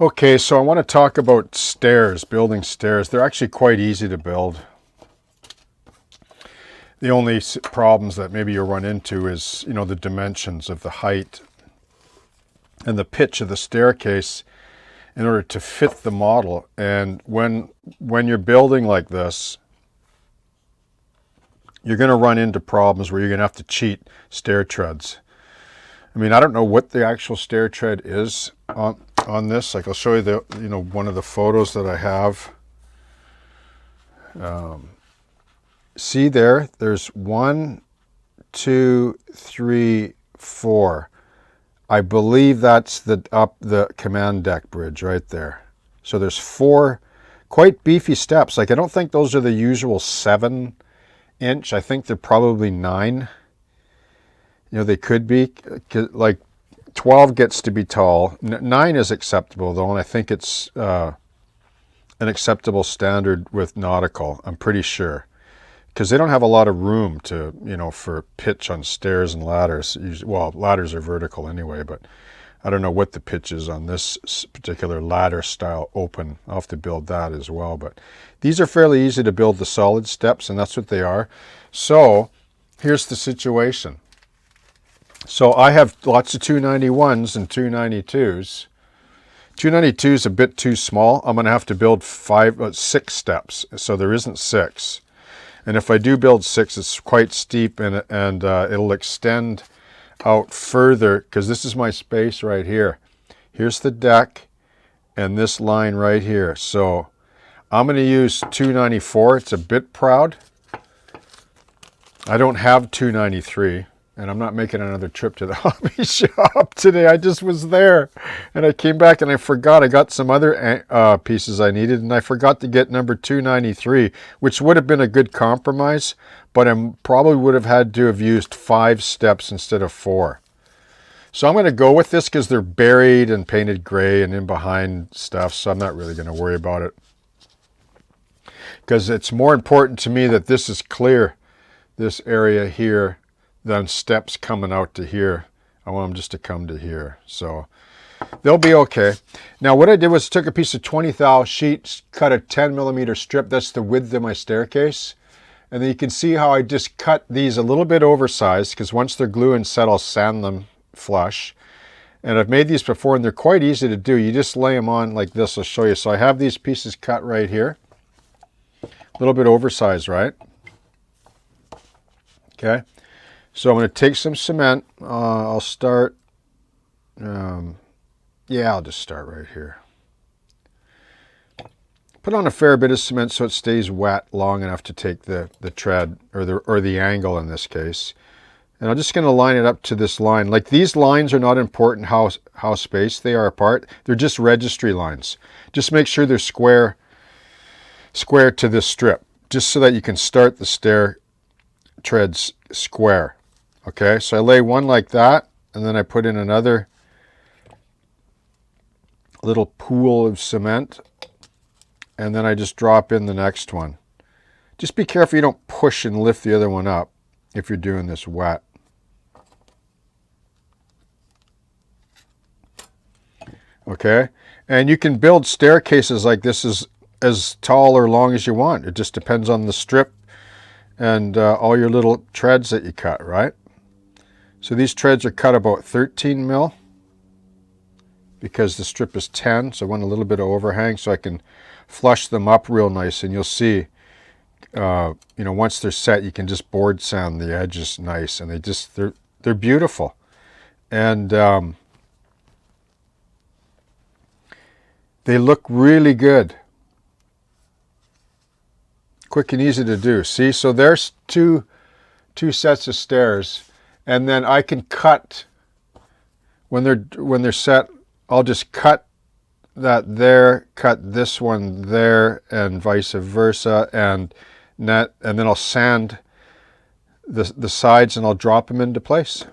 Okay, so I want to talk about stairs, building stairs. They're actually quite easy to build. The only problems that maybe you'll run into is, the dimensions of the height and the pitch of the staircase in order to fit the model. And when you're building like this, you're going to run into problems where you're going to have to cheat stair treads. I mean, I don't know what the actual stair tread is on this. Like, I'll show you one of the photos that I have. See there's 1, 2, 3, 4. I believe that's the command deck bridge right there. So there's 4 quite beefy steps. Like, I don't think those are the usual 7-inch. I think they're probably 9. They could be, like 12 gets to be tall. 9 is acceptable though, and I think it's an acceptable standard with nautical, I'm pretty sure. Because they don't have a lot of room to, for pitch on stairs and ladders. Well, ladders are vertical anyway, but I don't know what the pitch is on this particular ladder style open. I'll have to build that as well. But these are fairly easy to build, the solid steps, and that's what they are. So here's the situation. So I have lots of 291s and 292s. 292 is a bit too small. I'm going to have to build 6 steps. So there isn't 6. And if I do build 6, it's quite steep, and it'll extend out further, because this is my space right here. Here's the deck and this line right here. So I'm going to use 294. It's a bit proud. I don't have 293, and I'm not making another trip to the hobby shop today. I just was there, and I came back and I forgot. I got some other pieces I needed, and I forgot to get number 293, which would have been a good compromise, but I probably would have had to have used 5 steps instead of 4. So I'm going to go with this because they're buried and painted gray and in behind stuff, so I'm not really going to worry about it. Because it's more important to me that this is clear, this area here, than steps coming out to here. I want them just to come to here. So they'll be okay. Now what I did was took a piece of 20 thou sheets, cut a 10mm strip. That's the width of my staircase. And then you can see how I just cut these a little bit oversized, because once they're glue and set, I'll sand them flush. And I've made these before, and they're quite easy to do. You just lay them on like this. I'll show you. So I have these pieces cut right here. A little bit oversized, right? Okay. So I'm going to take some cement. I'll start, I'll just start right here. Put on a fair bit of cement so it stays wet long enough to take the tread, or the angle in this case. And I'm just going to line it up to this line. Like, these lines are not important how spaced they are apart. They're just registry lines. Just make sure they're square to this strip, just so that you can start the stair treads square. Okay, so I lay one like that, and then I put in another little pool of cement, and then I just drop in the next one. Just be careful you don't push and lift the other one up if you're doing this wet. Okay, and you can build staircases like this as tall or long as you want. It just depends on the strip and all your little treads that you cut, right? So these treads are cut about 13 mil because the strip is 10, so I want a little bit of overhang so I can flush them up real nice. And you'll see, once they're set, you can just board sand the edges nice, and they're beautiful. And they look really good. Quick and easy to do. See, so there's two sets of stairs. And then I can cut, when they're set, I'll just cut that there, cut this one there, and vice versa, and then I'll sand the sides, and I'll drop them into place.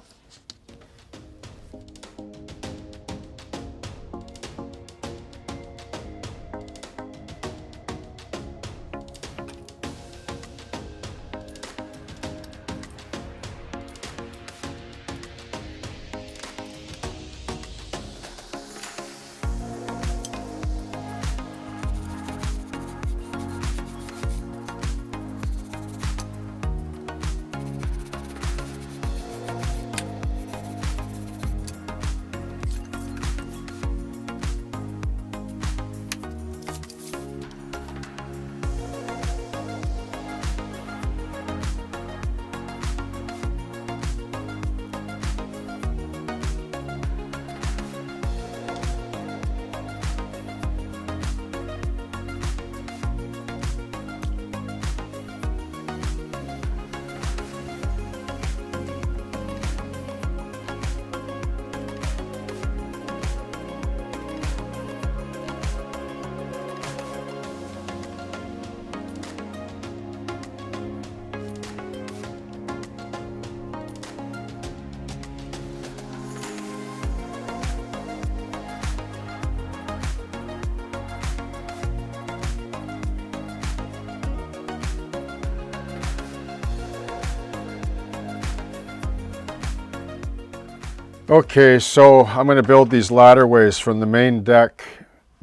Okay, so I'm going to build these ladderways from the main deck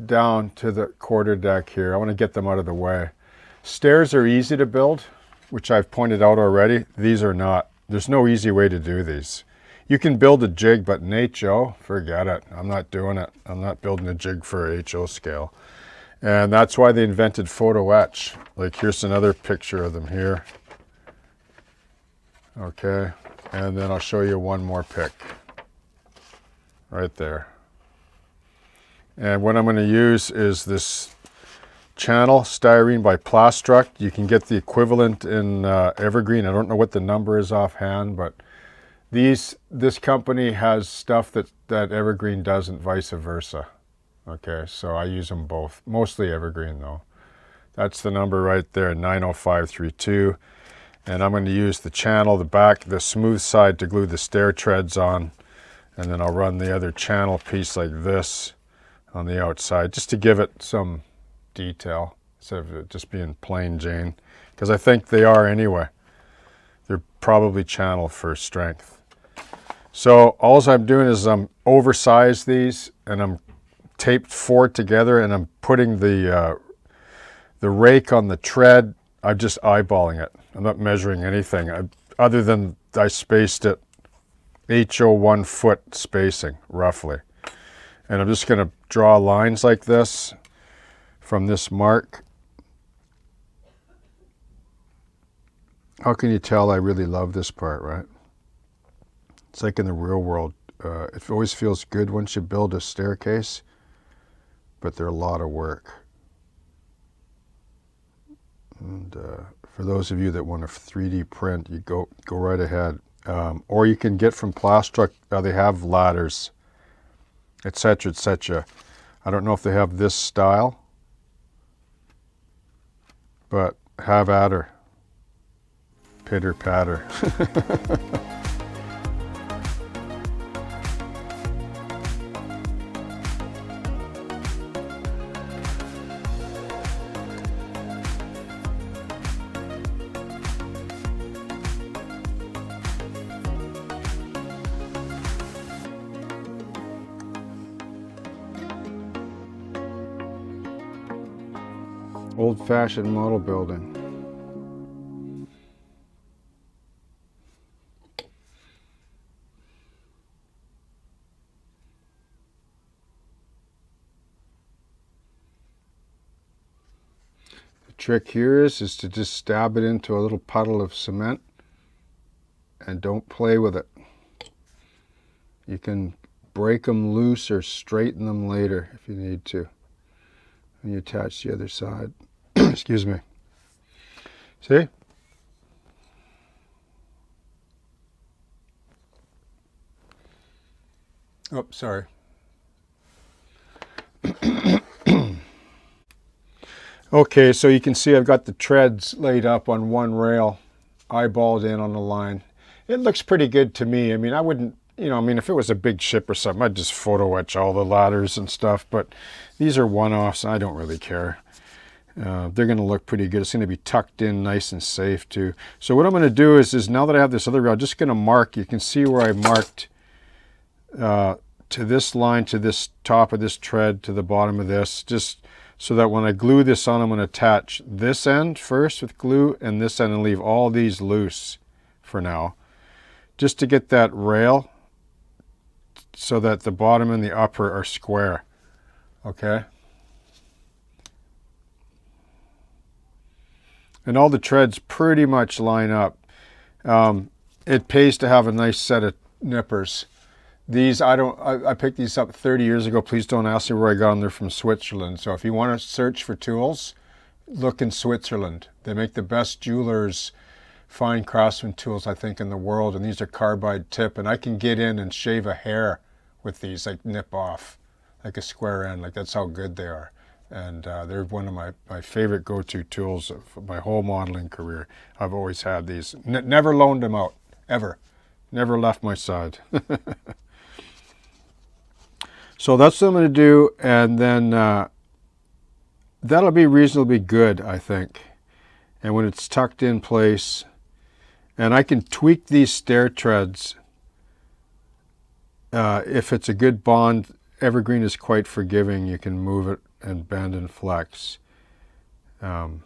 down to the quarter deck here. I want to get them out of the way. Stairs are easy to build, which I've pointed out already. These are not. There's no easy way to do these. You can build a jig, but an HO, forget it. I'm not doing it. I'm not building a jig for HO scale. And that's why they invented photo-etch. Like, here's another picture of them here. Okay, and then I'll show you one more pic. Right there. And what I'm going to use is this channel styrene by Plastruct. You can get the equivalent in Evergreen. I don't know what the number is offhand, but this company has stuff that Evergreen doesn't, vice versa. Okay, so I use them both. Mostly Evergreen though. That's the number right there, 90532. And I'm going to use the channel, the back, the smooth side to glue the stair treads on. And then I'll run the other channel piece like this on the outside, just to give it some detail instead of it just being plain Jane, because I think they are anyway. They're probably channel for strength. So all I'm doing is I'm oversized these, and I'm taped 4 together, and I'm putting the rake on the tread. I'm just eyeballing it. I'm not measuring anything other than I spaced it HO 1 foot spacing, roughly. And I'm just going to draw lines like this from this mark. How can you tell I really love this part, right? It's like in the real world. It always feels good once you build a staircase, but they're a lot of work. And for those of you that want to 3D print, you go right ahead. Or you can get from Plastruct, they have ladders, etc., etc. I don't know if they have this style, but have at her. Pitter patter. Old-fashioned model building. The trick here is to just stab it into a little puddle of cement and don't play with it. You can break them loose or straighten them later if you need to. And you attach the other side. Excuse me. See? Oh, sorry. Okay, so you can see I've got the treads laid up on one rail, eyeballed in on the line. It looks pretty good to me. I mean, I wouldn't, if it was a big ship or something, I'd just photo etch all the ladders and stuff, but these are one-offs, and I don't really care. They're going to look pretty good. It's going to be tucked in nice and safe too. So what I'm going to do is now that I have this other rail, I'm just going to mark. You can see where I marked to this line, to this top of this tread, to the bottom of this, just so that when I glue this on, I'm going to attach this end first with glue and this end and leave all these loose for now, just to get that rail so that the bottom and the upper are square. Okay. And all the treads pretty much line up. It pays to have a nice set of nippers. These, I picked these up 30 years ago. Please don't ask me where I got them. They're from Switzerland. So if you want to search for tools, look in Switzerland. They make the best jewelers, fine craftsman tools, I think, in the world. And these are carbide tip. And I can get in and shave a hair with these, like nip off, like a square end. Like, that's how good they are. And they're one of my favorite go-to tools of my whole modeling career. I've always had these. Never loaned them out, ever. Never left my side. So that's what I'm going to do, and then that'll be reasonably good, I think. And when it's tucked in place, and I can tweak these stair treads If it's a good bond, evergreen is quite forgiving. You can move it and bend and flex to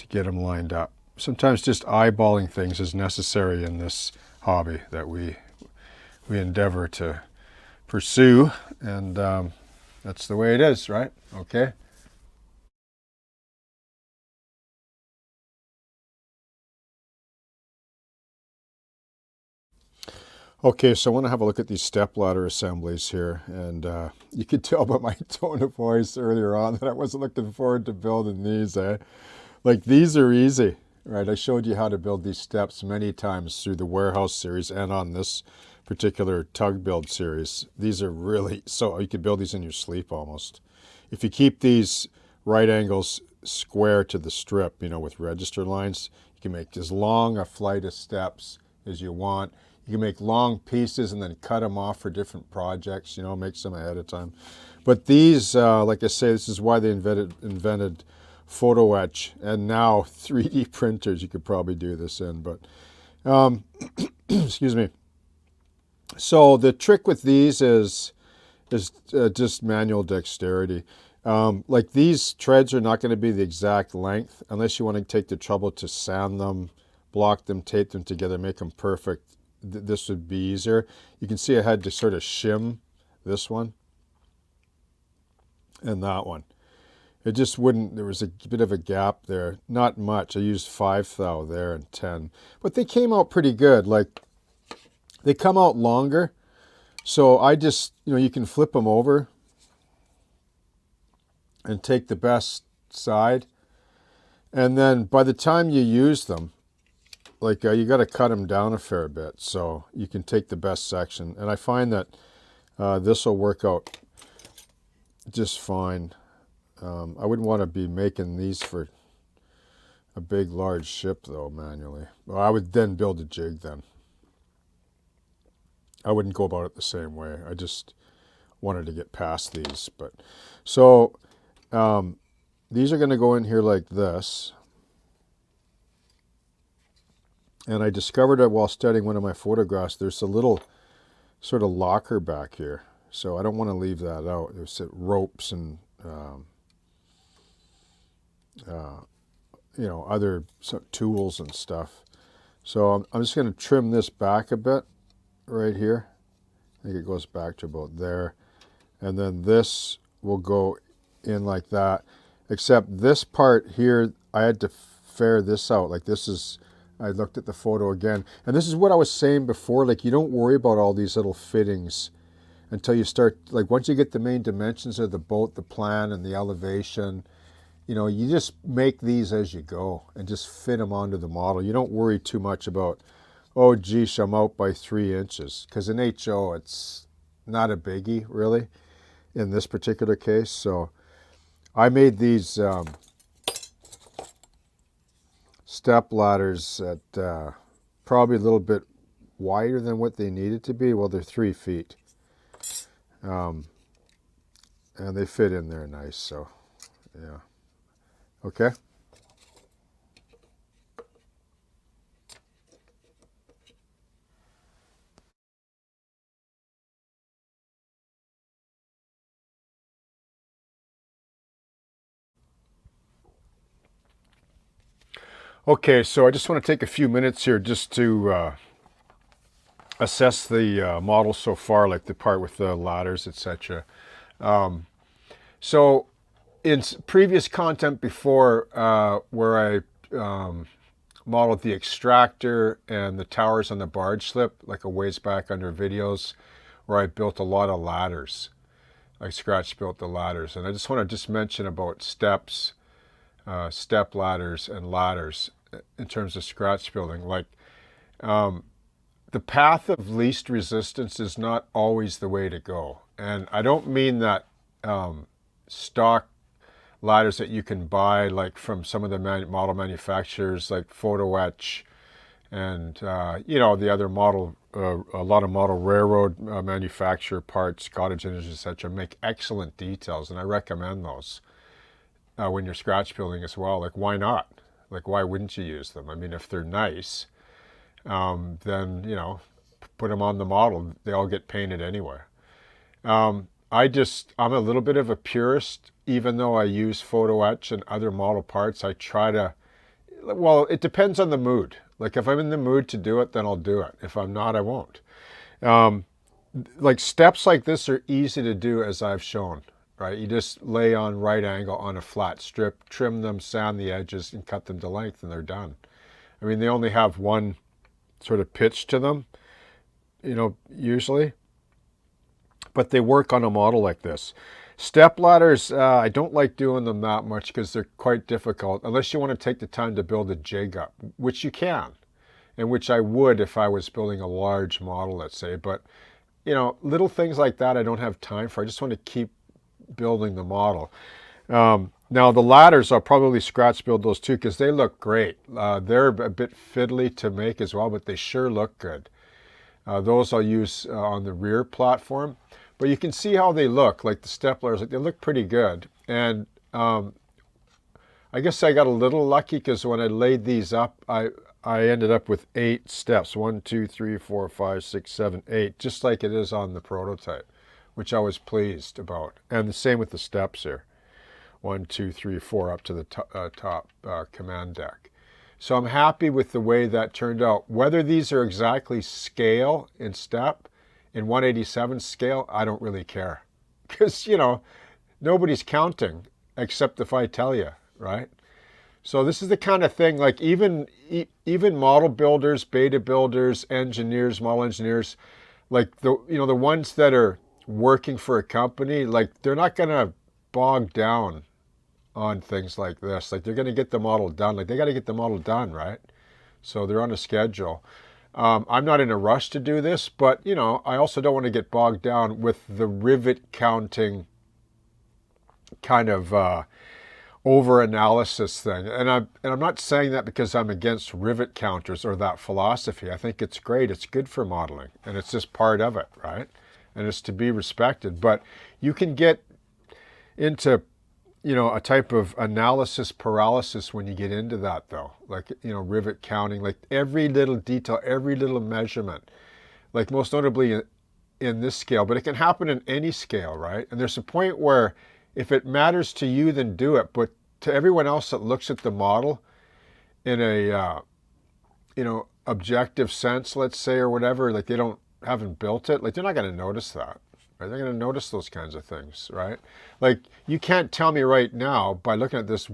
get them lined up. Sometimes just eyeballing things is necessary in this hobby that we endeavor to pursue, and that's the way it is, right? Okay. Okay, so I want to have a look at these stepladder assemblies here, and you could tell by my tone of voice earlier on that I wasn't looking forward to building these. Like, these are easy, right? I showed you how to build these steps many times through the warehouse series and on this particular tug build series. These are really, so you could build these in your sleep almost. If you keep these right angles square to the strip, with register lines, you can make as long a flight of steps as you want. You can make long pieces and then cut them off for different projects, make some ahead of time. But these, like I say, this is why they invented photo-etch and now 3D printers you could probably do this in. But, excuse me. So the trick with these is just manual dexterity. Like, these treads are not going to be the exact length unless you want to take the trouble to sand them, block them, tape them together, make them perfect. This would be easier. You can see I had to sort of shim this one and that one. It just wouldn't, there was a bit of a gap there. Not much. I used 5 thou there and 10. But they came out pretty good. Like, they come out longer. So I just, you can flip them over and take the best side. And then by the time you use them, like, you got to cut them down a fair bit so you can take the best section. And I find that this will work out just fine. I wouldn't want to be making these for a big, large ship, though, manually. Well, I would then build a jig then. I wouldn't go about it the same way. I just wanted to get past these. But so these are going to go in here like this. And I discovered it while studying one of my photographs. There's a little sort of locker back here. So I don't want to leave that out. There's ropes and, other tools and stuff. So I'm just going to trim this back a bit right here. I think it goes back to about there. And then this will go in like that. Except this part here, I had to fare this out. Like, this is... I looked at the photo again. And this is what I was saying before. Like, you don't worry about all these little fittings until you start, like, once you get the main dimensions of the boat, the plan and the elevation, you just make these as you go and just fit them onto the model. You don't worry too much about, oh, geez, I'm out by 3 inches. Because in HO, it's not a biggie, really, in this particular case. So I made these... step ladders at probably a little bit wider than what they needed to be. Well, they're 3 feet. And they fit in there nice, so yeah. Okay. Okay, so I just want to take a few minutes here just to assess the model so far, like the part with the ladders, etc. So in previous content before, where I modeled the extractor and the towers on the barge slip, like a ways back under videos, where I built a lot of ladders. I scratch built the ladders. And I just want to just mention about steps, step ladders and ladders in terms of scratch building. Like, the path of least resistance is not always the way to go. And I don't mean that stock ladders that you can buy, like from some of the model manufacturers, like photo-etch and the other model, a lot of model railroad manufacturer parts, cottage industries, etc., make excellent details, and I recommend those when you're scratch building as well. Like, why not? Like, why wouldn't you use them? I mean, if they're nice, then put them on the model. They all get painted anyway. I'm a little bit of a purist, even though I use photo-etch and other model parts. I try to, well, it depends on the mood. Like if I'm in the mood to do it, then I'll do it. If I'm not, I won't. Like steps like this are easy to do as I've shown, right? You just lay on right angle on a flat strip, trim them, sand the edges, and cut them to length, and they're done. I mean, they only have one sort of pitch to them, usually. But they work on a model like this. Step ladders, I don't like doing them that much because they're quite difficult, unless you want to take the time to build a jig up, which you can, and which I would if I was building a large model, let's say. But, little things like that I don't have time for. I just want to keep building the model. Now, the ladders, I'll probably scratch build those too because they look great. They're a bit fiddly to make as well, but they sure look good. Those I'll use on the rear platform. But you can see how they look, like the step ladders, they look pretty good. And I guess I got a little lucky because when I laid these up, I ended up with 8 steps. 1, 2, 3, 4, 5, 6, 7, 8, just like it is on the prototype, which I was pleased about. And the same with the steps here. 1, 2, 3, 4 up to the top command deck. So I'm happy with the way that turned out. Whether these are exactly scale in step, in 1/87 scale, I don't really care. Because, nobody's counting except if I tell you, right? So this is the kind of thing, like even model builders, beta builders, engineers, model engineers, like the ones that are working for a company, like they're not going to bog down on things like this. Like they're going to get the model done. Like they got to get the model done, right? So they're on a schedule. I'm not in a rush to do this, but I also don't want to get bogged down with the rivet counting kind of over-analysis thing. And I'm not saying that because I'm against rivet counters or that philosophy. I think it's great. It's good for modeling, and it's just part of it, right? And it's to be respected. But you can get into a type of analysis paralysis when you get into that, though. Like, rivet counting, like every little detail, every little measurement, like most notably in this scale, but it can happen in any scale, right? And there's a point where if it matters to you, then do it. But to everyone else that looks at the model in a, objective sense, let's say, or whatever, like they haven't built it, like they're not going to notice that. Right? They're going to notice those kinds of things, right? Like you can't tell me right now by looking at this,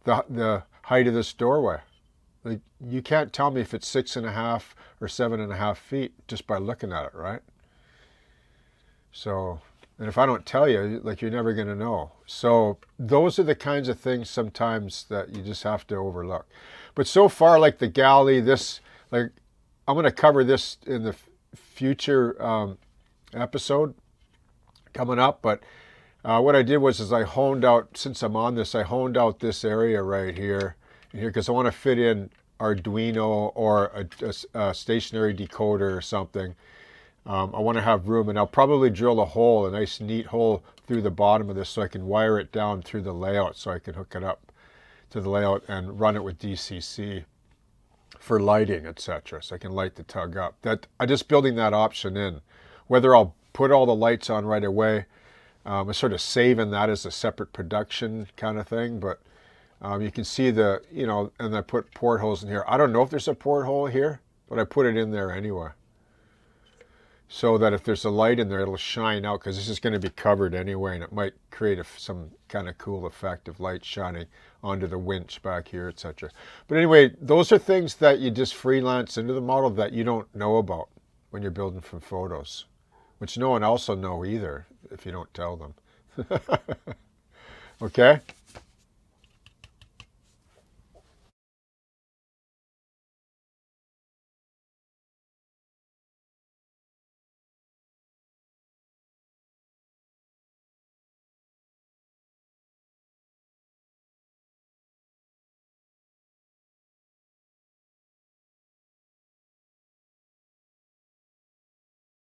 the height of this doorway. Like you can't tell me if it's 6.5 or 7.5 feet just by looking at it, right? So, and if I don't tell you, like you're never going to know. So those are the kinds of things sometimes that you just have to overlook. But so far, like the galley, this, like I'm going to cover this in the future episode coming up, but what I did was I honed out, since I'm on this, I honed out this area right here because I want to fit in Arduino or a stationary decoder or something. I want to have room, and I'll probably drill a nice neat hole through the bottom of this so I can wire it down through the layout so I can hook it up to the layout and run it with DCC for lighting, etc. So I can light the tug up. I'm just building that option in. Whether I'll put all the lights on right away, I'm sort of saving that as a separate production kind of thing, but you can see and I put portholes in here. I don't know if there's a porthole here, but I put it in there anyway. So that if there's a light in there, it'll shine out because this is going to be covered anyway, and it might create some kind of cool effect of light shining onto the winch back here, etc. But anyway, those are things that you just freelance into the model that you don't know about when you're building from photos, which no one else will know either if you don't tell them. Okay?